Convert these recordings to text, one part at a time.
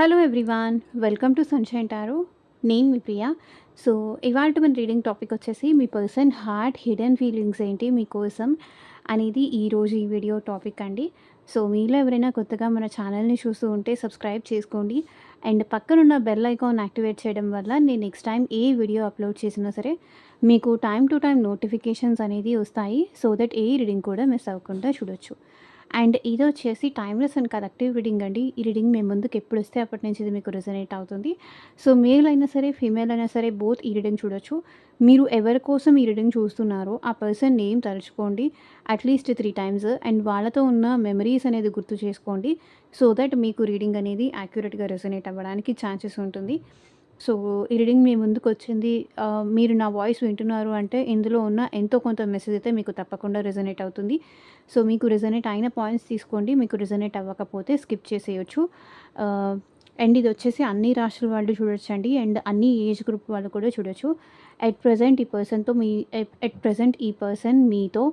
Hello everyone, welcome to sunshine tarot. నేను మీ ప్రియ. So, ఇవాల్టి మన రీడింగ్ టాపిక్ వచ్చేసి మీ పర్సన్ హార్ట్ హిడెన్ ఫీలింగ్స్ ఏంటి మీకోసం అనేది ఈరోజు ఈ వీడియో టాపిక్ అండి. సో, మీలో ఎవరైనా కొత్తగా మన ఛానల్‌ని చూస్తూ ఉంటే సబ్స్క్రైబ్ చేసుకోండి. అండ్ పక్కనున్న బెల్ ఐకాన్ యాక్టివేట్ చేయడం వల్ల నేను next time a video upload చేసినా సరే మీకు టైమ్ టు టైమ్ నోటిఫికేషన్స్ అనేది వస్తాయి. సో దట్ ఏ రీడింగ్ కూడా మిస్ అవ్వకుండా చూడొచ్చు. అండ్ ఇదొచ్చేసి టైమ్‌లెస్ అండ్ కలెక్టివ్ రీడింగ్ అండి. ఈ రీడింగ్ మీ ముందుకు ఎప్పుడొస్తే అప్పటి నుంచి ఇది మీకు రెజొనేట్ అవుతుంది. సో, మేల్ అయినా సరే, ఫీమేల్ అయినా సరే బోత్ ఈ రీడింగ్ చూడొచ్చు. మీరు ఎవరి కోసం ఈ రీడింగ్ చూస్తున్నారో ఆ పర్సన్ నేమ్ తలుచుకోండి అట్‌లీస్ట్ 3 టైమ్స్. అండ్ వాళ్ళతో ఉన్న మెమరీస్ అనేది గుర్తు చేసుకోండి. సో దట్ మీకు రీడింగ్ అనేది యాక్యురేట్‌గా రెజొనేట్ అవ్వడానికి ఛాన్సెస్ ఉంటుంది. సో, ఈ రీడింగ్ మీ ముందుకొచ్చింది. మీరు నా వాయిస్ వింటున్నారు అంటే ఇందులో ఉన్న ఎంతో కొంత మెసేజ్ అయితే మీకు తప్పకుండా రెజొనేట్ అవుతుంది. సో, మీకు రెజొనేట్ అయిన పాయింట్స్ తీసుకోండి. మీకు రెజొనేట్ అవ్వకపోతే స్కిప్ చేసేయొచ్చు. అండ్ ఇదొచ్చేసి అన్ని రాశుల వాళ్ళు చూడొచ్చండి. అండ్ అన్ని ఏజ్ గ్రూప్ వాళ్ళు కూడా చూడొచ్చు. ఎట్ ప్రెజెంట్ ఈ పర్సన్ మీతో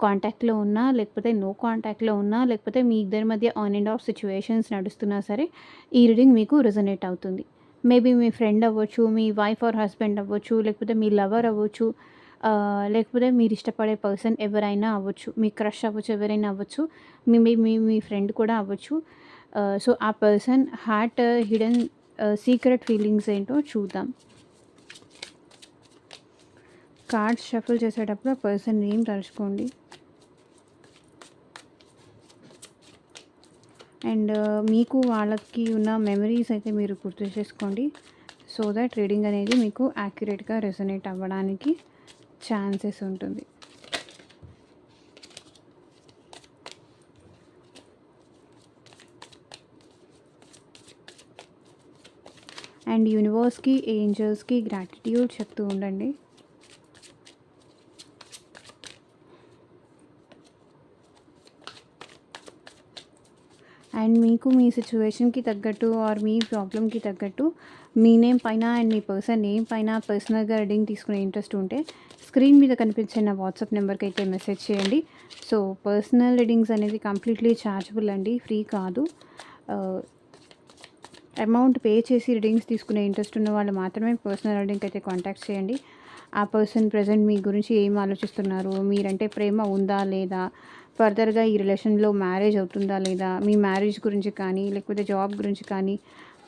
కాంటాక్ట్‌లో ఉన్నా, లేకపోతే నో కాంటాక్ట్‌లో ఉన్నా, లేకపోతే మీ ఇద్దరి మధ్య ఆన్ అండ్ ఆఫ్ సిట్యుయేషన్స్ నడుస్తున్నా సరే ఈ రీడింగ్ మీకు రెజొనేట్ అవుతుంది. మేబీ మీ ఫ్రెండ్ అవ్వచ్చు, మీ వైఫ్ ఆర్ హస్బెండ్ అవ్వచ్చు, లేకపోతే మీ లవర్ అవ్వచ్చు, లేకపోతే మీరు ఇష్టపడే పర్సన్ ఎవరైనా అవ్వచ్చు. మీ క్రష్ అవ్వచ్చు, ఎవరైనా అవ్వచ్చు. మీ మీ మీ మీ ఫ్రెండ్ కూడా అవ్వచ్చు. సో, ఆ person heart hidden secret feelings ఏంటో చూద్దాం. కార్డ్స్ షఫుల్ చేసేటప్పుడు ఆ పర్సన్ నేమ్ తలుచుకోండి. అండ్ మీకు వాళ్ళకి ఉన్న మెమరీస్ అయితే మీరు గుర్తు చేసుకోండి. సో దట్ రీడింగ్ అనేది మీకు యాక్యురేట్‌గా రెజొనేట్ అవ్వడానికి ఛాన్సెస్ ఉంటుంది. అండ్ యూనివర్స్‌కి, ఏంజెల్స్‌కి గ్రాటిట్యూడ్ చెప్తూ ఉండండి. అండ్ మీకు మీ సిచ్యువేషన్‌కి తగ్గట్టు ఆర్ మీ ప్రాబ్లమ్‌కి తగ్గట్టు మీ నేమ్ పైన అండ్ మీ పర్సన్ నేమ్ పైన పర్సనల్‌గా రీడింగ్ తీసుకునే ఇంట్రెస్ట్ ఉంటే స్క్రీన్ మీద కనిపించే నా వాట్సాప్ నెంబర్‌కి అయితే మెసేజ్ చేయండి. సో, పర్సనల్ రీడింగ్స్ అనేది కంప్లీట్‌లీ ఛార్జబుల్ అండి, ఫ్రీ కాదు. అమౌంట్ పే చేసి రీడింగ్స్ తీసుకునే ఇంట్రెస్ట్ ఉన్న వాళ్ళు మాత్రమే పర్సనల్ రీడింగ్‌కి అయితే కాంటాక్ట్ చేయండి. ఆ పర్సన్ ప్రెజెంట్ మీ గురించి ఏం ఆలోచిస్తున్నారు, మీరంటే ప్రేమ ఉందా లేదా, ఫర్దర్‌గా ఈ రిలేషన్‌లో మ్యారేజ్ అవుతుందా లేదా, మీ మ్యారేజ్ గురించి కానీ, లేకపోతే జాబ్ గురించి కానీ,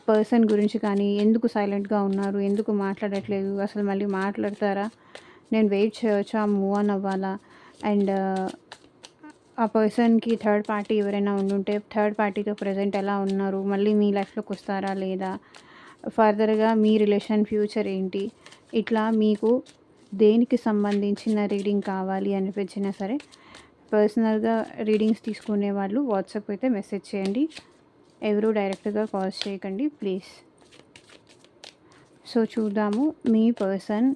పర్సన్ గురించి కానీ, ఎందుకు సైలెంట్‌గా ఉన్నారు, ఎందుకు మాట్లాడట్లేదు, అసలు మళ్ళీ మాట్లాడతారా, నేను వెయిట్ చేయొచ్చా, మూవ్ ఆన్ అవ్వాలా, అండ్ ఆ పర్సన్‌కి థర్డ్ పార్టీ ఎవరైనా ఉండుంటే థర్డ్ పార్టీతో ప్రెజెంట్ ఎలా ఉన్నారు, మళ్ళీ మీ లైఫ్‌లోకి వస్తారా లేదా, ఫర్దర్‌గా మీ రిలేషన్ ఫ్యూచర్ ఏంటి, ఇట్లా మీకు దేనికి సంబంధించిన రీడింగ్ కావాలి అనిపించినా సరే పర్సనల్‌గా రీడింగ్స్ తీసుకునే వాళ్ళు వాట్సాప్ అయితే మెసేజ్ చేయండి. ఎవరు డైరెక్ట్‌గా కాల్స్ చేయకండి ప్లీజ్. సో, చూద్దాము మీ పర్సన్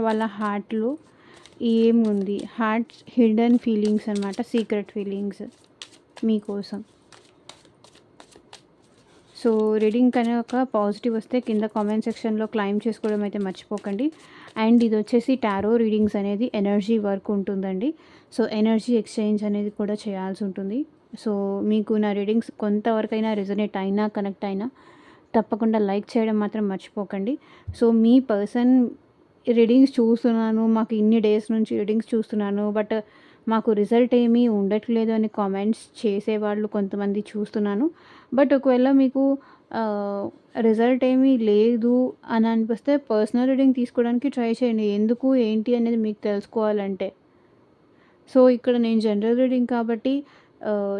వాళ్ళ హార్ట్‌లో ఏముంది. హార్ట్స్ హిడెన్ ఫీలింగ్స్ అనమాట, సీక్రెట్ ఫీలింగ్స్ మీకోసం. సో, రీడింగ్ కనే ఒక పాజిటివ్ వస్తే కింద కామెంట్ సెక్షన్‌లో క్లెయిమ్ చేసుకోవడం అయితే మర్చిపోకండి. అండ్ ఇది వచ్చేసి టారో రీడింగ్స్ అనేది ఎనర్జీ వర్క్ ఉంటుందండి. సో, ఎనర్జీ ఎక్స్చేంజ్ అనేది కూడా చేయాల్సి ఉంటుంది. సో, మీకు నా రీడింగ్స్ కొంతవరకైనా రెజొనేట్ అయినా, కనెక్ట్ అయినా తప్పకుండా లైక్ చేయడం మాత్రం మర్చిపోకండి. సో, మీ పర్సన్ రీడింగ్స్ చూస్తున్నాను, మాకు ఇన్ని డేస్ నుంచి రీడింగ్స్ చూస్తున్నాను, బట్ మాకు రిజల్ట్ ఏమీ ఉండట్లేదు అని కామెంట్స్ చేసేవాళ్ళు కొంతమంది చూస్తున్నాను. బట్ ఒకవేళ మీకు రిజల్ట్ ఏమీ లేదు అని అనిపిస్తే పర్సనల్ రీడింగ్ తీసుకోవడానికి ట్రై చేయండి. ఎందుకు, ఏంటి అనేది మీకు తెలుసుకోవాలంటే. సో, ఇక్కడ నేను జనరల్ రీడింగ్ కాబట్టి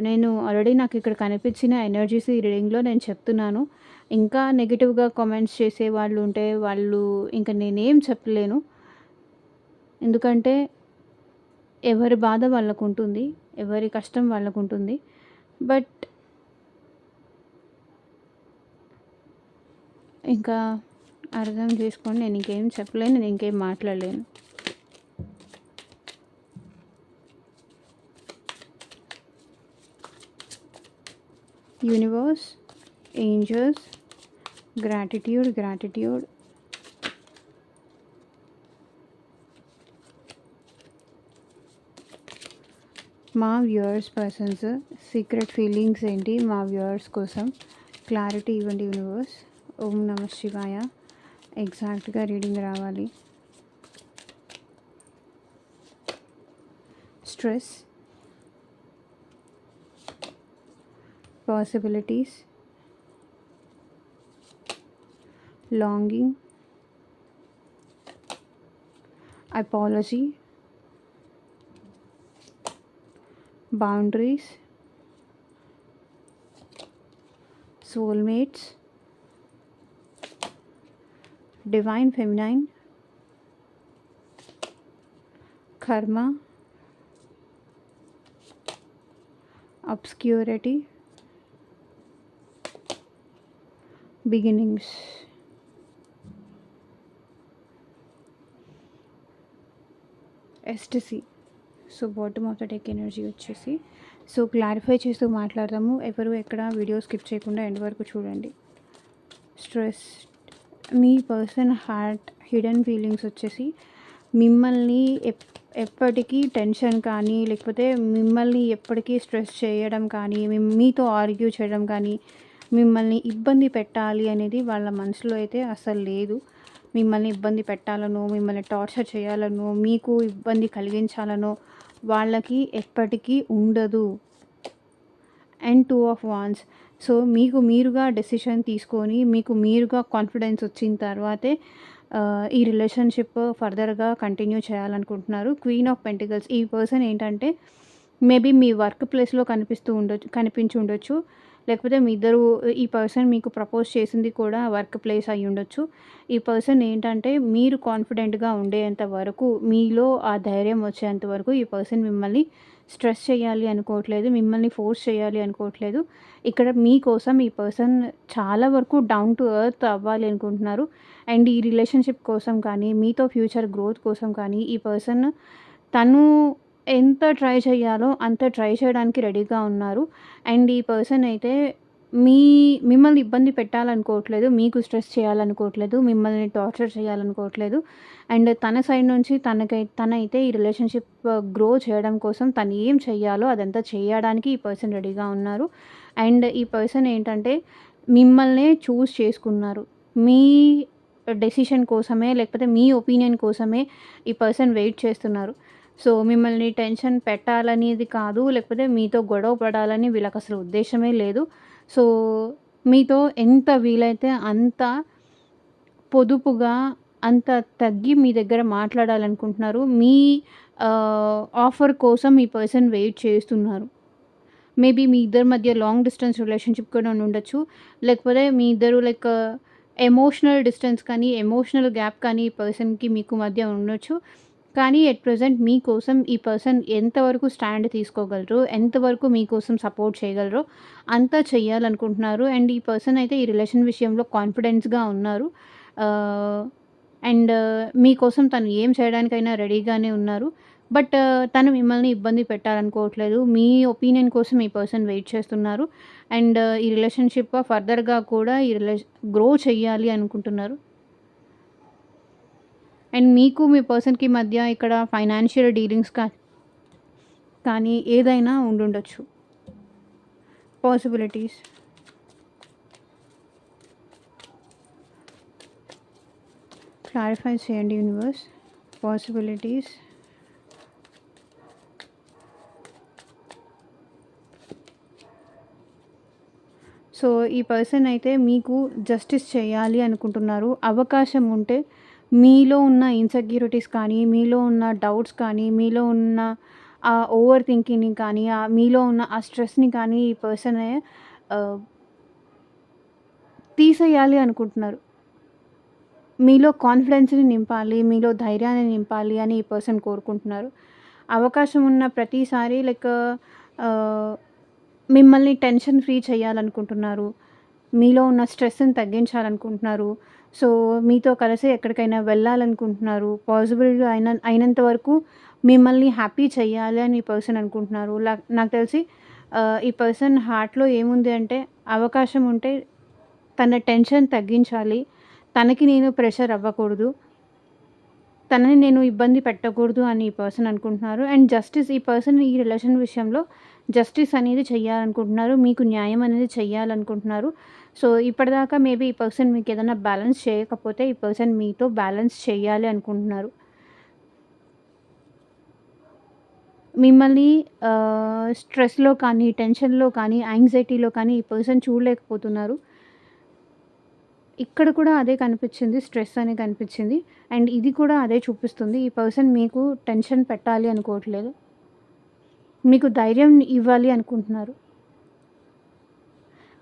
నేను ఆల్రెడీ నాకు ఇక్కడ కనిపించిన ఎనర్జీస్ ఈ రీడింగ్‌లో నేను చెప్తున్నాను. ఇంకా నెగెటివ్‌గా కామెంట్స్ చేసేవాళ్ళు ఉంటే వాళ్ళు ఇంక నేనేం చెప్పలేను. ఎందుకంటే ఎవరి బాధ వాళ్ళకుంటుంది, ఎవరి కష్టం వాళ్ళకుంటుంది. బట్ ఇంకా అర్థం చేసుకోండి, నేను ఇంకేం చెప్పలేను, నేను ఇంకేం మాట్లాడలేను. యూనివర్స్, ఏంజెల్స్, గ్రాటిట్యూడ్, మా వ్యూవర్స్ పర్సన్స్ సీక్రెట్ ఫీలింగ్స్ ఏంటి మా వ్యూవర్స్ కోసం క్లారిటీ ఇవ్వండి యూనివర్స్. ఓం నమ శివాయ. ఎగ్జాక్ట్గా రీడింగ్ రావాలి. Stress, possibilities, longing, apology, boundaries, soulmates, divine feminine, karma, obscurity, beginnings. ఎస్టిసి. So bottom of the deck energy వచ్చేసి, సో క్లారిఫై చేస్తూ మాట్లాడదాము. ఎవరు ఎక్కడ వీడియో స్కిప్ చేయకుండా ఎండ్ వరకు చూడండి. స్ట్రెస్, మీ పర్సన్ హార్ట్ హిడెన్ ఫీలింగ్స్ వచ్చేసి మిమ్మల్ని ఎప్పటికీ టెన్షన్ కానీ, లేకపోతే మిమ్మల్ని ఎప్పటికీ స్ట్రెస్ చేయడం కానీ, మీతో ఆర్గ్యూ చేయడం కానీ, మిమ్మల్ని ఇబ్బంది పెట్టాలి అనేది వాళ్ళ మనసులో అయితే అసలు లేదు. మిమ్మల్ని ఇబ్బంది పెట్టాలనో, మిమ్మల్ని టార్చర్ చేయాలనో, మీకు ఇబ్బంది కలిగించాలనో వాళ్ళకి ఎప్పటికీ ఉండదు. And 2 of wands. సో మీకు మీరుగా డెసిషన్ తీసుకొని, మీకు మీరుగా కాన్ఫిడెన్స్ వచ్చిన తర్వాతే ఈ రిలేషన్షిప్ ఫర్దర్గా కంటిన్యూ చేయాలనుకుంటున్నారు. Queen of pentacles. ఈ పర్సన్ ఏంటంటే మేబీ మీ వర్క్ ప్లేస్లో కనిపించి ఉండొచ్చు. లేకపోతే మీ ఇద్దరు, ఈ పర్సన్ మీకు ప్రపోజ్ చేసింది కూడా వర్క్ ప్లేస్ అయి ఉండొచ్చు. ఈ పర్సన్ ఏంటంటే మీరు కాన్ఫిడెంట్గా ఉండేంత వరకు, మీలో ఆ ధైర్యం వచ్చేంత వరకు ఈ పర్సన్ మిమ్మల్ని స్ట్రెస్ చేయాలి అనుకోవట్లేదు, మిమ్మల్ని ఫోర్స్ చేయాలి అనుకోవట్లేదు. ఇక్కడ మీకోసం ఈ పర్సన్ చాలా వరకు డౌన్ టు ఎర్త్ అవ్వాలి అనుకుంటున్నారు. అండ్ ఈ రిలేషన్షిప్ కోసం కానీ, మీతో ఫ్యూచర్ గ్రోత్ కోసం కానీ ఈ పర్సన్ తను ఎంత ట్రై చేయాలో అంత ట్రై చేయడానికి రెడీగా ఉన్నారు. అండ్ ఈ పర్సన్ అయితే మిమ్మల్ని ఇబ్బంది పెట్టాలనుకోవట్లేదు, మీకు స్ట్రెస్ చేయాలనుకోవట్లేదు, మిమ్మల్ని టార్చర్ చేయాలనుకోవట్లేదు. అండ్ తన సైడ్ నుంచి తనైతే ఈ రిలేషన్షిప్ గ్రో చేయడం కోసం తను ఏం చెయ్యాలో అదంతా చేయడానికి ఈ పర్సన్ రెడీగా ఉన్నారు. అండ్ ఈ పర్సన్ ఏంటంటే మిమ్మల్నే చూస్ చేసుకున్నారు. మీ డెసిషన్ కోసమే, లేకపోతే మీ ఒపీనియన్ కోసమే ఈ పర్సన్ వెయిట్ చేస్తున్నారు. సో మిమ్మల్ని టెన్షన్ పెట్టాలనేది కాదు, లేకపోతే మీతో గొడవ పడాలని వీళ్ళకి అసలు ఉద్దేశమే లేదు. సో మీతో ఎంత వీలైతే అంత పొదుపుగా, అంత తగ్గి మీ దగ్గర మాట్లాడాలనుకుంటున్నారు. మీ ఆఫర్ కోసం ఈ పర్సన్ వెయిట్ చేస్తున్నారు. మేబీ మీ ఇద్దరి మధ్య లాంగ్ డిస్టెన్స్ రిలేషన్షిప్ కూడా ఉండొచ్చు. లేకపోతే మీ ఇద్దరు లైక్ ఎమోషనల్ డిస్టెన్స్ కానీ, ఎమోషనల్ గ్యాప్ కానీ ఈ పర్సన్కి మీకు మధ్య ఉండొచ్చు. కానీ ఎట్ ప్రెజెంట్ మీకోసం ఈ పర్సన్ ఎంతవరకు స్టాండ్ తీసుకోగలరు, ఎంతవరకు మీకోసం సపోర్ట్ చేయగలరో అంతా చెయ్యాలనుకుంటున్నారు. అండ్ ఈ పర్సన్ అయితే ఈ రిలేషన్ విషయంలో కాన్ఫిడెన్స్గా ఉన్నారు. అండ్ మీకోసం తను ఏం చేయడానికైనా రెడీగానే ఉన్నారు. బట్ తను మిమ్మల్ని ఇబ్బంది పెట్టాలనుకోవట్లేదు. మీ ఒపీనియన్ కోసం ఈ పర్సన్ వెయిట్ చేస్తున్నారు. అండ్ ఈ రిలేషన్షిప్ ఫర్దర్గా కూడా గ్రో చెయ్యాలి అనుకుంటున్నారు. అండ్ మీకు మీ పర్సన్కి మధ్య ఇక్కడ ఫైనాన్షియల్ డీలింగ్స్ కానీ ఏదైనా ఉండుండొచ్చు. పాసిబిలిటీస్, క్లారిఫై చేయండి యూనివర్స్. పాసిబిలిటీస్, సో ఈ పర్సన్ అయితే మీకు జస్టిస్ చేయాలి అనుకుంటున్నారు. అవకాశం ఉంటే మీలో ఉన్న ఇన్సెక్యూరిటీస్ కానీ, మీలో ఉన్న డౌట్స్ కానీ, మీలో ఉన్న ఆ ఓవర్ థింకింగ్‌ని కానీ, మీలో ఉన్న ఆ స్ట్రెస్‌ని కానీ ఈ పర్సన్ తీసేయాలి అనుకుంటున్నారు. మీలో కాన్ఫిడెన్స్‌ని నింపాలి, మీలో ధైర్యాన్ని నింపాలి అని ఈ పర్సన్ కోరుకుంటున్నారు. అవకాశం ఉన్న ప్రతిసారి లైక్ మిమ్మల్ని టెన్షన్ ఫ్రీ చేయాలనుకుంటున్నారు. మీలో ఉన్న స్ట్రెస్‌ని తగ్గించాలనుకుంటున్నారు. సో మీతో కలిసి ఎక్కడికైనా వెళ్ళాలనుకుంటున్నారు. పాసిబుల్ అయినంత వరకు మిమ్మల్ని హ్యాపీ చేయాలి అని ఈ పర్సన్ అనుకుంటున్నారు. నాకు తెలిసి ఈ పర్సన్ హార్ట్‌లో ఏముంది అంటే, అవకాశం ఉంటే తన టెన్షన్ తగ్గించాలి, తనకి నేను ప్రెషర్ అవ్వకూడదు. తనని నేను ఇబ్బంది పెట్టకూడదు అని ఈ పర్సన్ అనుకుంటున్నారు. అండ్ జస్టిస్ ఈ పర్సన్ ఈ రిలేషన్ విషయంలో జస్టిస్ అనేది చెయ్యాలనుకుంటున్నారు. మీకు న్యాయం అనేది చెయ్యాలనుకుంటున్నారు. సో, ఇప్పటిదాకా మేబీ ఈ పర్సన్ మీకేదైనా బ్యాలెన్స్ చేయకపోతే ఈ పర్సన్ మీతో బ్యాలెన్స్ చెయ్యాలి అనుకుంటున్నారు. మిమ్మల్ని స్ట్రెస్‌లో కానీ, టెన్షన్‌లో కానీ, యాంగ్జైటీలో కానీ ఈ పర్సన్ చూడలేకపోతున్నారు. ఇక్కడ కూడా అదే కనిపిచ్చింది. స్ట్రెస్ అని కనిపిచ్చింది. అండ్ ఇది కూడా అదే చూపిస్తుంది. ఈ పర్సన్ మీకు టెన్షన్ పెట్టాలి అనుకోవట్లేదు. మీకు ధైర్యం ఇవ్వాలి అనుకుంటున్నారు.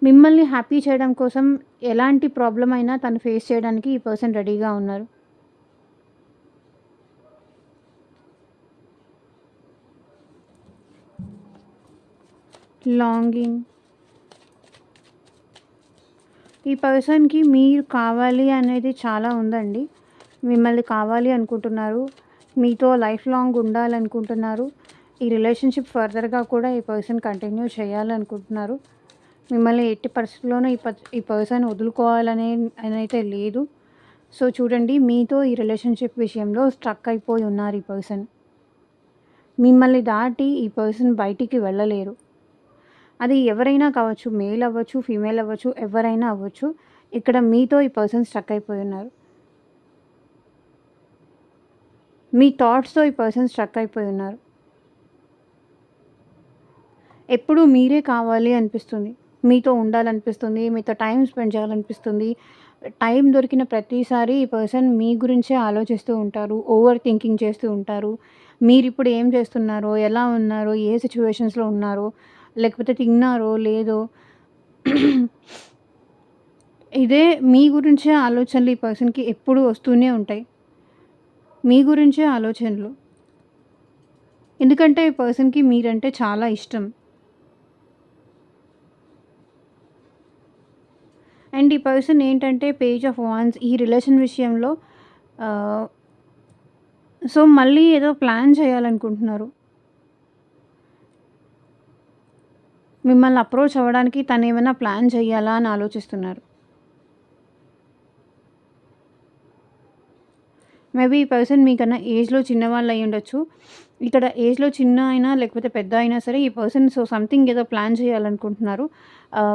మిమ్మల్ని హ్యాపీ చేయడం కోసం ఎలాంటి ప్రాబ్లమ్ అయినా తను ఫేస్ చేయడానికి ఈ పర్సన్ రెడీగా ఉన్నారు. లాంగింగ్. ఈ పర్సన్‌కి మీరు కావాలి అనేది చాలా ఉందండి. మిమ్మల్ని కావాలి అనుకుంటున్నారు. మీతో లైఫ్ లాంగ్ ఉండాలనుకుంటున్నారు. ఈ రిలేషన్‌షిప్ ఫర్దర్‌గా కూడా ఈ పర్సన్ కంటిన్యూ చేయాలనుకుంటున్నారు. మిమ్మల్ని ఎట్టి పరిస్థితుల్లోనూ ఈ పర్సన్ వదులుకోవాలనే అనైతే లేదు. సో, చూడండి మీతో ఈ రిలేషన్‌షిప్ విషయంలో స్ట్రక్ అయిపోయి ఉన్నారు ఈ పర్సన్. మిమ్మల్ని దాటి ఈ పర్సన్ బయటికి వెళ్ళలేరు. అది ఎవరైనా కావచ్చు. మేల్ అవ్వచ్చు, ఫీమేల్ అవ్వచ్చు, ఎవరైనా అవ్వచ్చు. ఇక్కడ మీతో ఈ పర్సన్ స్ట్రక్ అయిపోయి ఉన్నారు. మీ థాట్స్‌తో ఈ పర్సన్ స్ట్రక్ అయిపోయి ఉన్నారు. ఎప్పుడూ మీరే కావాలి అనిపిస్తుంది. మీతో ఉండాలనిపిస్తుంది. మీతో టైమ్ స్పెండ్ చేయాలనిపిస్తుంది. టైం దొరికిన ప్రతిసారి ఈ పర్సన్ మీ గురించే ఆలోచిస్తూ ఉంటారు. ఓవర్ థింకింగ్ చేస్తూ ఉంటారు. మీరిప్పుడు ఏం చేస్తున్నారో, ఎలా ఉన్నారో, ఏ సిట్యుయేషన్స్‌లో ఉన్నారో, లేకపోతే తిన్నారో లేదో ఇదే మీ గురించే ఆలోచనలు ఈ పర్సన్‌కి ఎప్పుడూ వస్తూనే ఉంటాయి. మీ గురించే ఆలోచనలు. ఎందుకంటే ఈ పర్సన్‌కి మీరంటే చాలా ఇష్టం. అండ్ ఈ పర్సన్ ఏంటంటే పేజ్ ఆఫ్ వాండ్స్ ఈ రిలేషన్ విషయంలో ఆహ్, సో, మళ్ళీ ఏదో ప్లాన్ చేయాలనుకుంటున్నారు. మిమ్మల్ని అప్రోచ్ అవ్వడానికి తనేమైనా ప్లాన్ చేయాలా అని ఆలోచిస్తున్నారు. మేబీ ఈ పర్సన్ మీకన్నా ఏజ్‌లో చిన్నవాళ్ళు అయ్యుండొచ్చు. ఇక్కడ ఏజ్‌లో చిన్న అయినా లేకపోతే పెద్ద అయినా సరే ఈ పర్సన్ సో, సంథింగ్ ఏదో ప్లాన్ చేయాలనుకుంటున్నారు.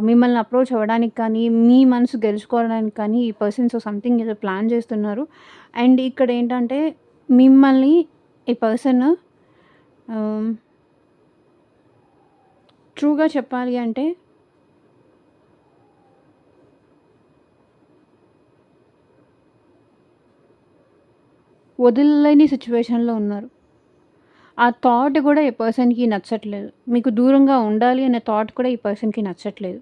మిమ్మల్ని అప్రోచ్ అవ్వడానికి కానీ, మీ మనసు గెలుచుకోవడానికి కానీ ఈ పర్సన్ సో, సంథింగ్ ఏదో ప్లాన్ చేస్తున్నారు. అండ్ ఇక్కడేంటంటే మిమ్మల్ని ఈ పర్సన్ ఆహ్, ట్రూగా చెప్పాలి అంటే వదలలేని సిట్యుయేషన్‌లో ఉన్నారు. ఆ థాట్ గూడా ఈ పర్సన్‌కి నచ్చట్లేదు. మీకు దూరంగా ఉండాలి అనే థాట్ కూడా ఈ పర్సన్‌కి నచ్చట్లేదు.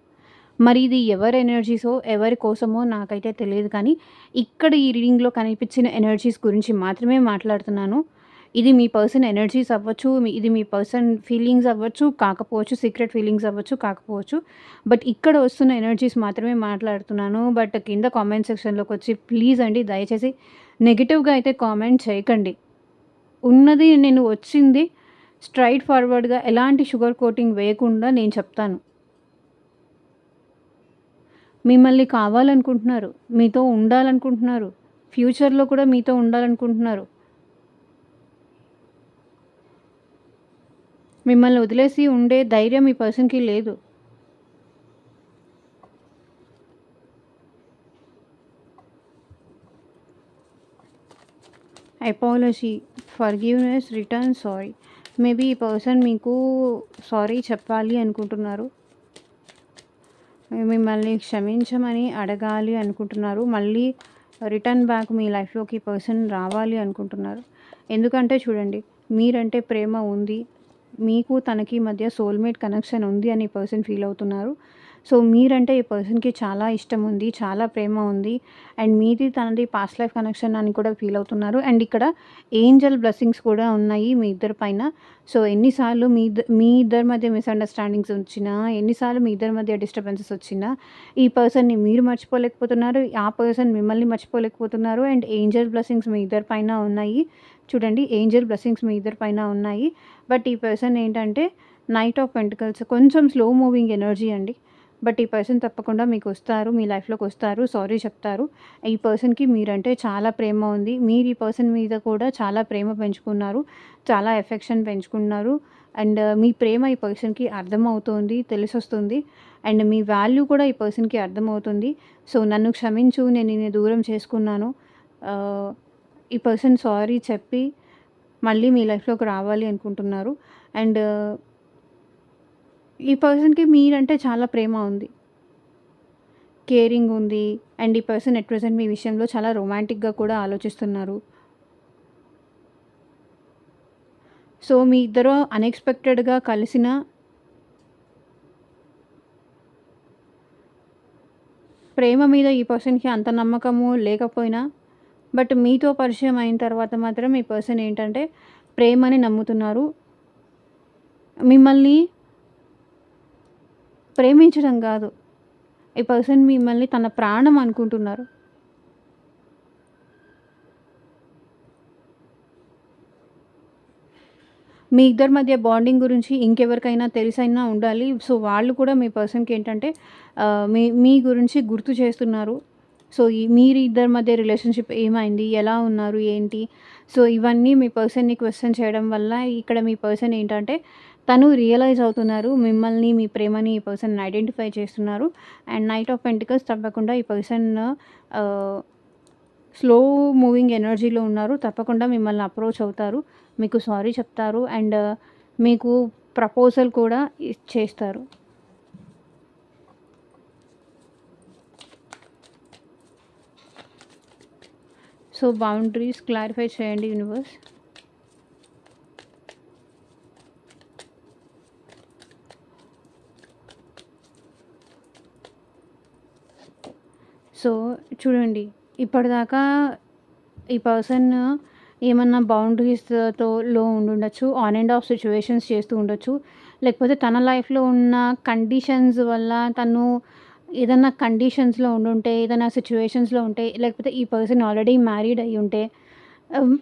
మరి ఇది ఎవరి ఎనర్జీసో, ఎవరి కోసమో నాకైతే తెలీదు కానీ, ఇక్కడ ఈ రీడింగ్‌లో కనిపించిన ఎనర్జీస్ గురించి మాత్రమే మాట్లాడుతున్నాను. ఇది మీ పర్సన్ ఎనర్జీస్ అవ్వచ్చు, ఇది మీ పర్సన్ ఫీలింగ్స్ అవ్వచ్చు, కాకపోవచ్చు, సీక్రెట్ ఫీలింగ్స్ అవ్వచ్చు, కాకపోవచ్చు. బట్ ఇక్కడ వస్తున్న ఎనర్జీస్ మాత్రమే మాట్లాడుతున్నాను. బట్ కింద కామెంట్ సెక్షన్‌లోకొచ్చి ప్లీజ్ అండి దయచేసి నెగెటివ్‌గా అయితే కామెంట్ చేయకండి. ఉన్నది నేను వచ్చింది స్ట్రెయిట్ ఫార్వర్డ్‌గా ఎలాంటి షుగర్ కోటింగ్ వేయకుండా నేను చెప్తాను. మిమ్మల్ని కావాలనుకుంటున్నారు. మీతో ఉండాలనుకుంటున్నారు. ఫ్యూచర్‌లో కూడా మీతో ఉండాలనుకుంటున్నారు. మిమ్మల్ని వదిలేసి ఉండే ధైర్యం ఈ పర్సన్‌కి లేదు. Apology, forgiveness, return sorry. Maybe ఈ పర్సన్ మీకు సారీ చెప్పాలి అనుకుంటున్నారు. మిమ్మల్ని క్షమించమని అడగాలి అనుకుంటున్నారు. మళ్ళీ రిటర్న్ బ్యాక్ మీ లైఫ్‌లోకి ఈ పర్సన్ రావాలి అనుకుంటున్నారు. ఎందుకంటే చూడండి, మీరంటే ప్రేమ ఉంది. మీకు తనకి మధ్య సోల్‌మేట్ కనెక్షన్ ఉంది అని ఈ పర్సన్ ఫీల్ అవుతున్నారు. సో, మీరంటే ఈ పర్సన్‌కి చాలా ఇష్టం ఉంది. చాలా ప్రేమ ఉంది. అండ్ మీది తనది పాస్ట్ లైఫ్ కనెక్షన్ అని కూడా ఫీల్ అవుతున్నారు. అండ్ ఇక్కడ ఏంజెల్ బ్లెస్సింగ్స్ కూడా ఉన్నాయి మీ ఇద్దరి పైన. సో, ఎన్నిసార్లు మీ ఇద్దరి మధ్య మిస్‌అండర్‌స్టాండింగ్స్ వచ్చినా, ఎన్నిసార్లు మీ ఇద్దరి మధ్య డిస్టర్బెన్సెస్ వచ్చినా, ఈ పర్సన్‌ని మీరు మర్చిపోలేకపోతున్నారు. ఆ పర్సన్ మిమ్మల్ని మర్చిపోలేకపోతున్నారు. అండ్ ఏంజెల్ బ్లెస్సింగ్స్ మీ ఇద్దరి పైన ఉన్నాయి. చూడండి, ఏంజెల్ బ్లెస్సింగ్స్ మీ ఇద్దరి పైన ఉన్నాయి. బట్ ఈ పర్సన్ ఏంటంటే నైట్ ఆఫ్ పెంటికల్స్ కొంచెం స్లో మూవింగ్ ఎనర్జీ అండి. బట్ ఈ పర్సన్ తప్పకుండా మీకొస్తారు. మీ లైఫ్‌లోకొస్తారు. సారీ చెప్తారు. ఈ పర్సన్‌కి మీరంటే చాలా ప్రేమ ఉంది. మీరు ఈ పర్సన్ మీద కూడా చాలా ప్రేమ పెంచుకున్నారు. చాలా ఎఫెక్షన్ పెంచుకున్నారు. అండ్ మీ ప్రేమ ఈ పర్సన్‌కి అర్థమవుతోంది. తెలిసొస్తుంది. అండ్ మీ వాల్యూ కూడా ఈ పర్సన్‌కి అర్థమవుతుంది. సో, నన్ను క్షమించు. నేను నిన్ను దూరం చేసుకున్నాను. ఆహ్, ఈ పర్సన్ సారీ చెప్పి మళ్ళీ మీ లైఫ్‌లోకి రావాలి అనుకుంటున్నారు. అండ్ ఈ పర్సన్‌కి మీరంటే చాలా ప్రేమ ఉంది. కేరింగ్ ఉంది. అండ్ ఈ పర్సన్ ఎట్ ప్రెజెంట్ మీ విషయంలో చాలా రొమాంటిక్‌గా కూడా ఆలోచిస్తున్నారు. సో, మీ ఇద్దరు అన్‌ఎక్స్‌పెక్టెడ్‌గా కలిసిన ప్రేమ మీద ఈ పర్సన్‌కి అంత నమ్మకము లేకపోయినా, బట్ మీతో పరిచయం అయిన తర్వాత మాత్రం ఈ పర్సన్ ఏంటంటే ప్రేమని నమ్ముతున్నారు. మిమ్మల్ని ప్రేమించడం గాదు. ఈ పర్సన్ మిమ్మల్ని తన ప్రాణం అనుకుంటున్నారు. మీ ఇద్దరి మధ్య బాండింగ్ గురించి ఇంకెవరికైనా తెలిసైనా ఉండాలి. సో, వాళ్ళు కూడా మీ పర్సన్‌కి ఏంటంటే మీ మీ గురించి గుర్తు చేస్తున్నారు. సో, మీరు ఇద్దరి మధ్య రిలేషన్‌షిప్ ఏమైంది? ఎలా ఉన్నారు? ఏంటి? సో, ఇవన్నీ మీ పర్సన్‌ని క్వెషన్ చేయడం వల్ల ఇక్కడ మీ పర్సన్ ఏంటంటే తను రియలైజ్ అవుతున్నారు. మిమ్మల్ని, మీ ప్రేమని ఈ పర్సన్ ఐడెంటిఫై చేస్తున్నారు. అండ్ నైట్ ఆఫ్ పెంటికల్స్ తప్పకుండా ఈ పర్సన్ ఆహ్, స్లో మూవింగ్ ఎనర్జీలో ఉన్నారు. తప్పకుండా మిమ్మల్ని అప్రోచ్ అవుతారు. మీకు సారీ చెప్తారు. అండ్ మీకు ప్రపోజల్ కూడా చేస్తారు. సో, బౌండరీస్ క్లారిఫై చేయండి యూనివర్స్. సో, చూడండి ఇప్పటిదాకా ఈ పర్సన్ ఏమన్నా బౌండరీస్‌తో ఉండుండొచ్చు. ఆన్ అండ్ ఆఫ్ సిట్యుయేషన్స్ చేస్తూ ఉండొచ్చు. లేకపోతే తన లైఫ్‌లో ఉన్న కండిషన్స్ వల్ల తను ఏదన్నా కండిషన్స్‌లో ఉండుంటే, ఏదైనా సిట్యుయేషన్స్‌లో ఉంటే, లేకపోతే ఈ పర్సన్ ఆల్రెడీ మ్యారీడ్ అయ్యుంటే, హ్మ్.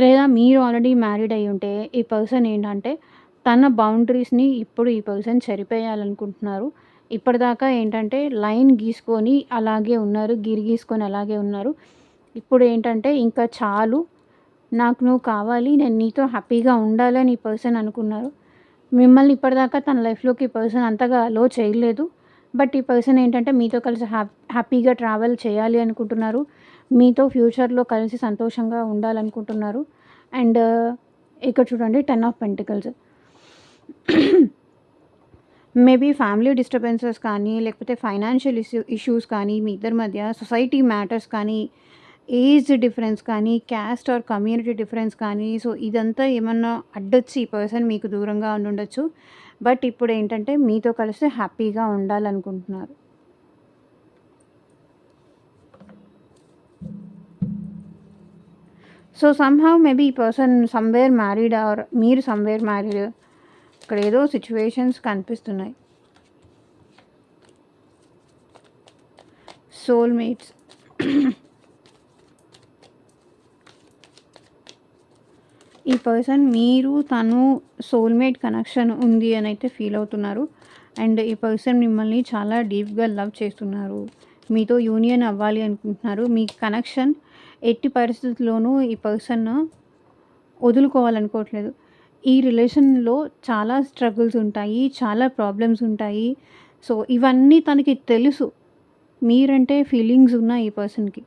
లేదా మీరు ఆల్రెడీ మ్యారీడ్ అయ్యుంటే, ఈ పర్సన్ ఏంటంటే తన బౌండరీస్‌ని ఇప్పుడు ఈ పర్సన్ చెరిపేయాలనుకుంటున్నారు. ఇప్పటిదాకా ఏంటంటే లైన్ గీసుకొని అలాగే ఉన్నారు. గిరి గీసుకొని అలాగే ఉన్నారు. ఇప్పుడేంటంటే ఇంకా చాలు. నాకు నువ్వు కావాలి. నేను నీతో హ్యాపీగా ఉండాలని ఈ పర్సన్ అనుకున్నారు. మిమ్మల్ని ఇప్పటిదాకా తన లైఫ్‌లోకి ఈ పర్సన్ అంతగా అలో చేయలేదు. బట్ ఈ పర్సన్ ఏంటంటే మీతో కలిసి హ్యాపీగా ట్రావెల్ చేయాలి అనుకుంటున్నారు. మీతో ఫ్యూచర్‌లో కలిసి సంతోషంగా ఉండాలనుకుంటున్నారు. అండ్ ఇక్కడ చూడండి 10 of pentacles. Maybe family disturbances కానీ, లేకపోతే ఫైనాన్షియల్ ఇష్యూస్ కానీ, మీ ఇద్దరి మధ్య సొసైటీ మ్యాటర్స్ కానీ, ఏజ్ డిఫరెన్స్ కానీ, క్యాస్ట్ ఆర్ కమ్యూనిటీ డిఫరెన్స్ కానీ, సో, ఇదంతా ఏమన్నా అడ్డొచ్చి ఈ పర్సన్ మీకు దూరంగా ఉండుండొచ్చు. బట్ ఇప్పుడేంటంటే మీతో కలిసి హ్యాపీగా ఉండాలనుకుంటున్నారు. సో, సమ్‌హౌ మేబీ ఈ పర్సన్ సమ్‌వేర్ మ్యారీడ్ ఆర్ మీరు సమ్‌వేర్ మ్యారీడ్. ఇక్కడ ఏదో సిట్యుయేషన్స్ కనిపిస్తున్నాయి. సోల్‌మేట్స్. ఈ పర్సన్ మీరు, తను సోల్‌మేట్ కనెక్షన్ ఉంది అనైతే ఫీల్ అవుతున్నారు. అండ్ ఈ పర్సన్ మిమ్మల్ని చాలా డీప్‌గా లవ్ చేస్తున్నారు. మీతో యూనియన్ అవ్వాలి అనుకుంటున్నారు. మీ కనెక్షన్ ఎట్టి పరిస్థితుల్లోనూ ఈ పర్సన్ వదులుకోవాలనుకోవట్లేదు. ఈ రిలేషన్‌లో చాలా స్ట్రగుల్స్ ఉంటాయి. చాలా ప్రాబ్లమ్స్ ఉంటాయి. సో, ఇవన్నీ తనకి తెలుసు. మీరంటే ఫీలింగ్స్ ఉన్నాయి ఈ పర్సన్‌కి.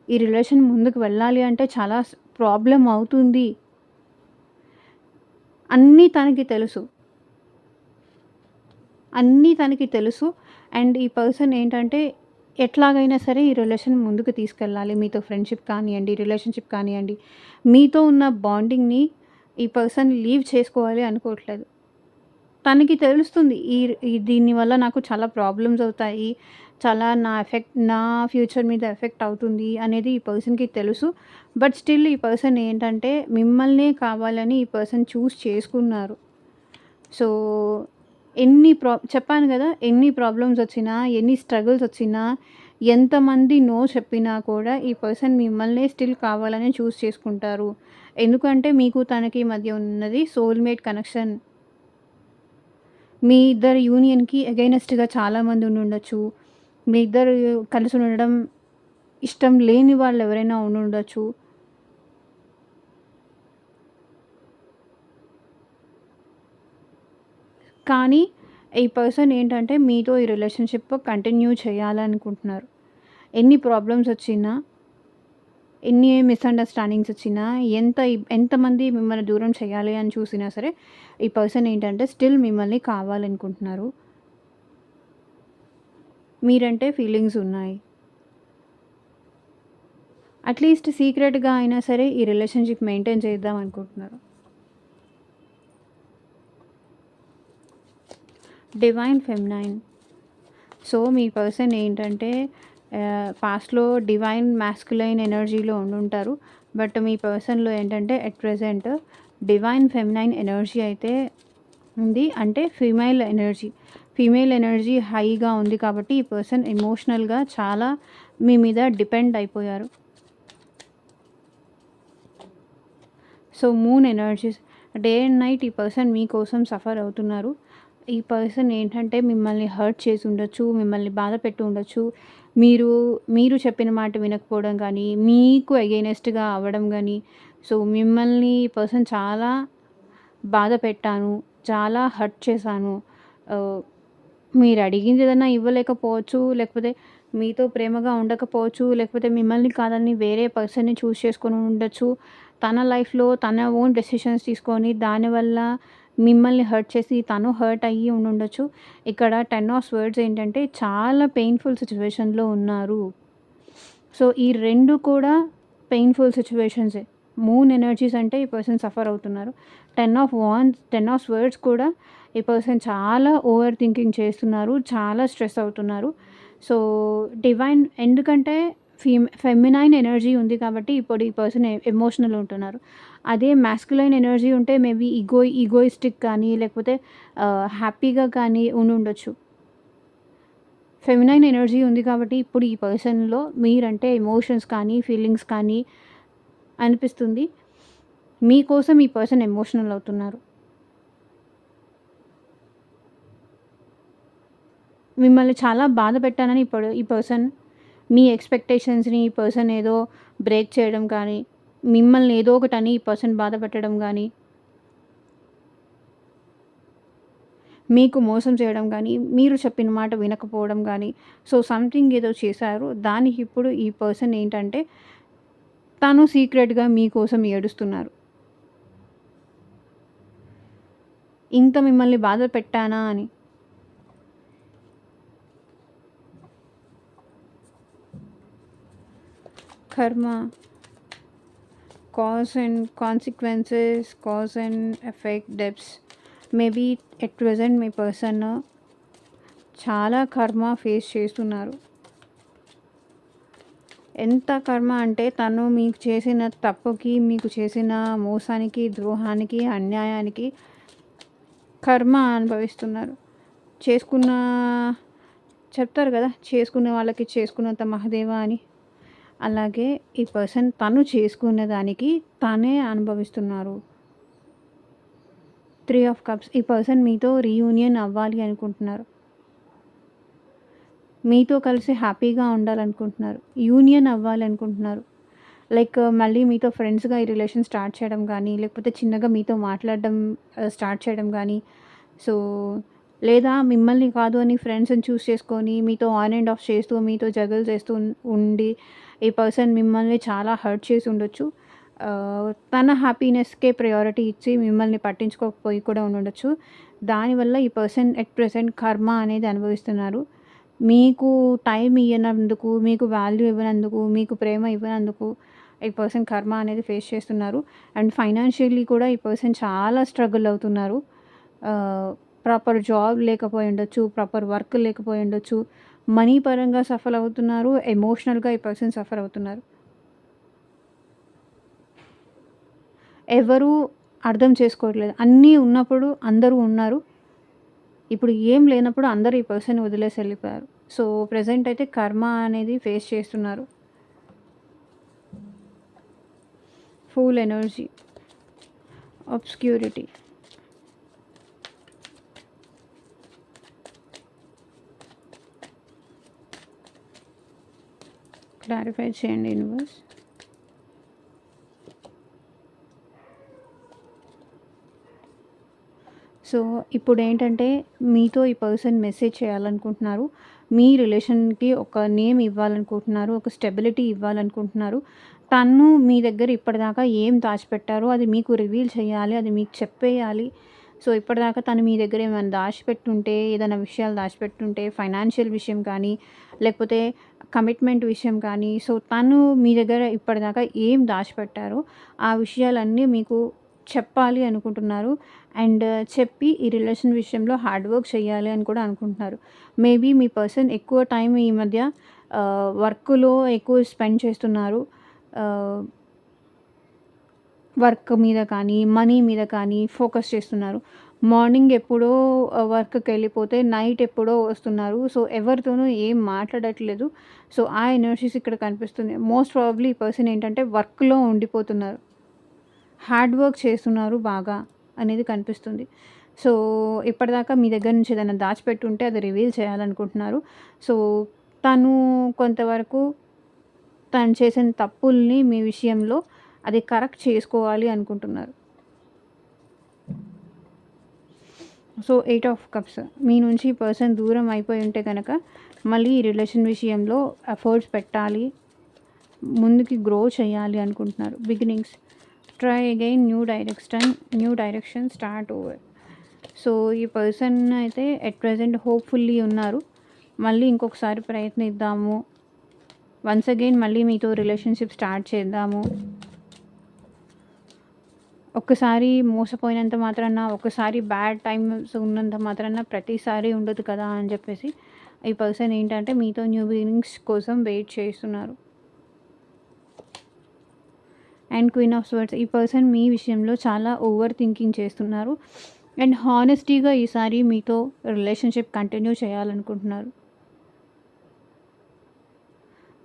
ఈ రిలేషన్ ముందుకు వెళ్ళాలి అంటే చాలా ప్రాబ్లమ్ అవుతుంది. అన్నీ తనకి తెలుసు. అన్నీ తనకి తెలుసు. అండ్ ఈ పర్సన్ ఏంటంటే ఎట్లాగైనా సరే ఈ రిలేషన్ ముందుకు తీసుకెళ్ళాలి. మీతో ఫ్రెండ్‌షిప్ కానియండి, రిలేషన్‌షిప్ కానియండి, మీతో ఉన్న బాండింగ్‌ని ఈ పర్సన్ లీవ్ చేసుకోవాలి అనుకోవట్లేదు. తనకి తెలుస్తుంది. దీనివల్ల నాకు చాలా ప్రాబ్లమ్స్ అవుతాయి. చాలా నా ఫ్యూచర్ మీద ఎఫెక్ట్ అవుతుంది అనేది ఈ పర్సన్‌కి తెలుసు. బట్ స్టిల్ ఈ పర్సన్ ఏంటంటే మిమ్మల్నే కావాలని ఈ పర్సన్ చూజ్ చేసుకున్నారు. సో, చెప్పాను గదా! ఎన్ని ప్రాబ్లమ్స్ వచ్చినా, ఎన్ని స్ట్రగుల్స్ వచ్చినా, ఎంతమంది నో చెప్పినా కూడా ఈ పర్సన్ మిమ్మల్నే స్టిల్ కావాలని చూజ్ చేసుకుంటారు. ఎందుకంటే మీకు తనకి మధ్య ఉన్నది సోల్‌మేట్ కనెక్షన్. మీ ఇద్దరి యూనియన్‌కి అగైనెస్ట్‌గా చాలామంది ఉండుండొచ్చు. మీ ఇద్దరు కలిసి ఉండడం ఇష్టం లేని వాళ్ళెవరైనా ఉండుండొచ్చు. కానీ ఈ పర్సన్ ఏంటంటే మీతో ఈ రిలేషన్‌షిప్ కంటిన్యూ చేయాలనుకుంటున్నారు. ఎన్ని ప్రాబ్లమ్స్ వచ్చినా, ఎన్ని మిస్‌అండర్‌స్టాండింగ్స్ వచ్చినా, ఎంతమంది మిమ్మల్ని దూరం చేయాలి అని చూసినా సరే, ఈ పర్సన్ ఏంటంటే స్టిల్ మిమ్మల్ని కావాలనుకుంటున్నారు. మీరంటే ఫీలింగ్స్ ఉన్నాయి. అట్‌లీస్ట్ సీక్రెట్‌గా అయినా సరే ఈ రిలేషన్‌షిప్ మెయింటైన్ చేద్దాం అనుకుంటున్నారు. Divine feminine. సో, మీ పర్సన్ ఏంటంటే పాస్ట్‌లో డివైన్ మాస్కులైన్ ఎనర్జీలో ఉండుంటారు. బట్ మీ పర్సన్‌లో ఏంటంటే at present divine feminine energy అయితే ఉంది. అంటే ఫీమేల్ ఎనర్జీ హైగా ఉంది కాబట్టి ఈ పర్సన్ ఎమోషనల్‌గా చాలా మీ మీద డిపెండ్ అయిపోయారు. So, moon energies day and night ఈ పర్సన్ మీకోసం సఫర్ అవుతున్నారు. ఈ పర్సన్ ఏంటంటే మిమ్మల్ని హర్ట్ చేసి ఉండొచ్చు, మిమ్మల్ని బాధ పెట్టి ఉండొచ్చు. మీరు మీరు చెప్పిన మాట వినకపోవడం గానీ, మీకు అగైనెస్ట్‌గా అవ్వడం గానీ, సో, మిమ్మల్ని ఈ పర్సన్ చాలా బాధ పెట్టాను, చాలా హర్ట్ చేశాను. ఆహ్, మీరు అడిగింది ఏదన్నా ఇవ్వలేకపోవచ్చు, లేకపోతే మీతో ప్రేమగా ఉండకపోవచ్చు, లేకపోతే మిమ్మల్ని కాదని వేరే పర్సన్‌ని చూజ్ చేసుకొని ఉండొచ్చు. తన లైఫ్‌లో తన ఓన్ డెసిషన్స్ తీసుకొని దానివల్ల మిమ్మల్ని హర్ట్ చేసి తను హర్ట్ అయ్యి ఉండుండొచ్చు. ఇక్కడ 10 ఆఫ్ స్వర్డ్స్ ఏంటంటే చాలా పెయిన్‌ఫుల్ సిట్యుయేషన్‌లో ఉన్నారు. సో, ఈ 2 కూడా పెయిన్‌ఫుల్ సిట్యుయేషన్సే. మూన్ ఎనర్జీస్ అంటే ఈ పర్సన్ సఫర్ అవుతున్నారు. 10 ఆఫ్ స్వర్డ్స్ కూడా ఈ పర్సన్ చాలా ఓవర్ థింకింగ్ చేస్తున్నారు. చాలా స్ట్రెస్ అవుతున్నారు. సో, డివైన్ ఎందుకంటే ఫెమినైన్ ఎనర్జీ ఉంది కాబట్టి ఇప్పుడు ఈ పర్సన్ ఎమోషనల్ ఉంటున్నారు. అదే మాస్కులైన్ ఎనర్జీ ఉంటే మేబీ ఈగోయిస్టిక్ కానీ లేకపోతే హ్యాపీగా కానీ ఉండుండొచ్చు. ఫెమినైన్ ఎనర్జీ ఉంది కాబట్టి ఇప్పుడు ఈ పర్సన్‌లో మీరంటే ఎమోషన్స్ కానీ, ఫీలింగ్స్ కానీ అనిపిస్తుంది. మీకోసం ఈ పర్సన్ ఎమోషనల్ అవుతున్నారు. మిమ్మల్ని చాలా బాధ పెట్టానని ఇప్పుడు ఈ పర్సన్ మీ ఎక్స్‌పెక్టేషన్స్‌ని ఈ పర్సన్ ఏదో బ్రేక్ చేయడం కానీ, మిమ్మల్ని ఏదో ఒకటని ఈ పర్సన్ బాధ పెట్టడం గానీ, మీకు మోసం చేయడం గానీ, మీరు చెప్పిన మాట వినకపోవడం గానీ, సో, సంథింగ్ ఏదో చేశారు. దానికి ఇప్పుడు ఈ పర్సన్ ఏంటంటే తను సీక్రెట్‌గా మీకోసం ఏడుస్తున్నారు. ఇంత మిమ్మల్ని బాధ పెట్టానా అని. కర్మ, cause and consequences, cause and effect, depths. Maybe at present me person చాలా కర్మ ఫేస్ చేస్తున్నారు. ఎంత కర్మ అంటే తను మీకు చేసిన తప్పుకి, మీకు చేసిన మోసానికి, ద్రోహానికి, అన్యాయానికి కర్మ అనుభవిస్తున్నారు. చేసుకున్న చెప్తారు కదా! చేసుకునే వాళ్ళకి చేసుకున్నంత మహదేవ అని. అలాగే ఈ పర్సన్ తను చేసుకున్న దానికి తనే అనుభవిస్తున్నారు. 3 ఆఫ్ కప్స్. ఈ పర్సన్ మీతో రీయూనియన్ అవ్వాలి అనుకుంటున్నారు. మీతో కలిసి హ్యాపీగా ఉండాలనుకుంటున్నారు. యూనియన్ అవ్వాలనుకుంటున్నారు. లైక్ మళ్ళీ మీతో ఫ్రెండ్స్‌గా ఈ రిలేషన్ స్టార్ట్ చేయడం గానీ, లేకపోతే చిన్నగా మీతో మాట్లాడడం స్టార్ట్ చేయడం గానీ, సో, లేదా మిమ్మల్ని కాదు అని ఫ్రెండ్స్‌ని చూస్ చేసుకొని మీతో ఆన్ అండ్ ఆఫ్ చేస్తూ, మీతో జగల్ చేస్తూ ఉండి, ఈ పర్సన్ మిమ్మల్ని చాలా హర్ట్ చేసి ఉండొచ్చు. తన హ్యాపీనెస్‌కే ప్రయారిటీ ఇచ్చి మిమ్మల్ని పట్టించుకోకపోయి కూడా ఉండుండొచ్చు. దానివల్ల ఈ పర్సన్ ఎట్ ప్రెజెంట్ కర్మ అనేది అనుభవిస్తున్నారు. మీకు టైం ఇయ్యనందుకు, మీకు వాల్యూ ఇవ్వనందుకు, మీకు ప్రేమ ఇవ్వనందుకు ఈ పర్సన్ కర్మ అనేది ఫేస్ చేస్తున్నారు. అండ్ ఫైనాన్షియల్లీ కూడా ఈ పర్సన్ చాలా స్ట్రగుల్ అవుతున్నారు. ప్రాపర్ జాబ్ లేకపోయి ఉండొచ్చు, ప్రాపర్ వర్క్ లేకపోయి ఉండొచ్చు. మనీ పరంగా సఫర్ అవుతున్నారు. ఎమోషనల్‌గా ఈ పర్సన్ సఫర్ అవుతున్నారు. ఎవరు అర్థం చేసుకోవట్లేదు. అన్నీ ఉన్నప్పుడు అందరూ ఉన్నారు. ఇప్పుడు ఏం లేనప్పుడు అందరూ ఈ పర్సన్‌ని వదిలేసి ఎళ్ళిపోయారు. సో, ప్రెజెంట్ అయితే కర్మ అనేది ఫేస్ చేస్తున్నారు. Fool energy, obscurity. క్లారిఫై చేయండి యూనివర్స్. సో ఇప్పుడేంటంటే మీతో ఈ పర్సన్ మెసేజ్ చేయాలనుకుంటున్నారు. మీ రిలేషన్‌కి ఒక నేమ్ ఇవ్వాలనుకుంటున్నారు. ఒక స్టెబిలిటీ ఇవ్వాలనుకుంటున్నారు. తను మీ దగ్గర ఇప్పటిదాకా ఏం దాచిపెట్టారో అది మీకు రివీల్ చేయాలి. అది మీకు చెప్పేయాలి. సో ఇప్పటిదాకా తను మీ దగ్గర ఏమైనా దాచిపెట్టుంటే, ఏదైనా విషయాలు దాచిపెట్టుంటే, ఫైనాన్షియల్ విషయం కానీ, లేకపోతే కమిట్మెంట్ విషయం కానీ, సో తను మీ దగ్గర ఇప్పటిదాకా ఏం దాచిపెట్టారో ఆ విషయాలన్నీ మీకు చెప్పాలి అనుకుంటున్నారు. అండ్ చెప్పి ఈ రిలేషన్ విషయంలో హార్డ్ వర్క్ చేయాలి అని కూడా అనుకుంటున్నారు. మేబీ మీ పర్సన్ ఎక్కువ టైం ఈ మధ్య వర్క్‌లో ఎక్కువ స్పెండ్ చేస్తున్నారు. ఆహ్, వర్క్ మీద కానీ, మనీ మీద కానీ ఫోకస్ చేస్తున్నారు. మార్నింగ్ ఎప్పుడో వర్క్‌కెళ్ళిపోతే నైట్ ఎప్పుడో వస్తున్నారు. సో, ఎవరితోనూ ఏం మాట్లాడట్లేదు. సో, ఆ ఎనర్జీస్ ఇక్కడ కనిపిస్తుంది. మోస్ట్ ప్రాబబ్లీ ఈ పర్సన్ ఏంటంటే వర్క్‌లో ఉండిపోతున్నారు. హార్డ్ వర్క్ చేస్తున్నారు బాగా అనేది కనిపిస్తుంది. సో, ఇప్పటిదాకా మీ దగ్గర నుంచి ఏదైనా దాచిపెట్టుంటే అది రివీల్ చేయాలనుకుంటున్నారు. సో, తను కొంతవరకు తను చేసిన తప్పుల్ని మీ విషయంలో అది కరెక్ట్ చేసుకోవాలి అనుకుంటున్నారు. సో, 8 ఆఫ్ కప్స్ మీ నుంచి ఈ పర్సన్ దూరం అయిపోయి ఉంటే గనక మళ్ళీ ఈ రిలేషన్ విషయంలో ఎఫర్ట్స్ పెట్టాలి. ముందుకి గ్రో చేయాలి అనుకుంటున్నారు. Beginnings try again new direction start over. So, ఈ పర్సన్ అయితే ఎట్ ప్రెజెంట్ హోప్‌ఫుల్లీ ఉన్నారు. మళ్ళీ ఇంకొకసారి ప్రయత్నిద్దాము. వన్స్ అగైన్ మళ్ళీ మీతో రిలేషన్‌షిప్ స్టార్ట్ చేద్దాము. ఒక్కసారి మోసపోయినంత మాత్రాన, ఒక్కసారి బ్యాడ్ టైమ్స్ ఉన్నంత మాత్రాన ప్రతిసారి ఉండదు కదా అని చెప్పేసి ఈ పర్సన్ ఏంటంటే మీతో న్యూ బిగినింగ్స్ కోసం వెయిట్ చేస్తున్నారు. అండ్ క్వీన్ ఆఫ్ స్వర్డ్స్ ఈ పర్సన్ మీ విషయంలో చాలా ఓవర్ థింకింగ్ చేస్తున్నారు. అండ్ హానెస్టీగా ఈసారి మీతో రిలేషన్షిప్ కంటిన్యూ చేయాలనుకుంటున్నారు.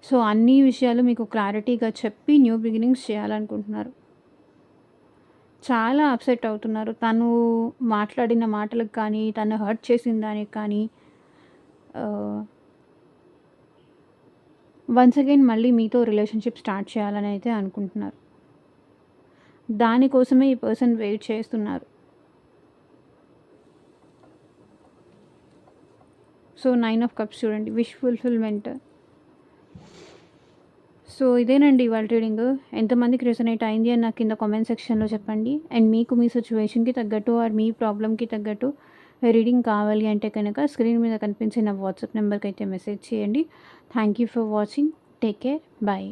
సో, అన్ని విషయాలు మీకు క్లారిటీగా చెప్పి న్యూ బిగినింగ్స్ చేయాలనుకుంటున్నారు. చాలా అప్సెట్ అవుతున్నారు. తను మాట్లాడిన మాటలకు కానీ, తను హర్ట్ చేసిన దానికి కానీ వన్స్ అగైన్ మళ్ళీ మీతో రిలేషన్షిప్ స్టార్ట్ చేయాలని అయితే అనుకుంటున్నారు. దానికోసమే ఈ పర్సన్ వెయిట్ చేస్తున్నారు. సో, 9 ఆఫ్ కప్స్ చూడండి విష్ ఫుల్‌ఫిల్‌మెంట్. సో, ఇదేనండి ఇవాళ రీడింగ్. ఎంతమందికి రెసొనేట్ అయింది అని నాకు కింద కామెంట్ సెక్షన్‌లో చెప్పండి. అండ్ మీకు మీ సిట్యుయేషన్‌కి తగ్గట్టు ఆర్ మీ ప్రాబ్లమ్‌కి తగ్గట్టు రీడింగ్ కావాలి అంటే కనుక స్క్రీన్ మీద కనిపించే నా వాట్సాప్ నెంబర్‌కి అయితే మెసేజ్ చేయండి. Thank you for watching. Take care. By.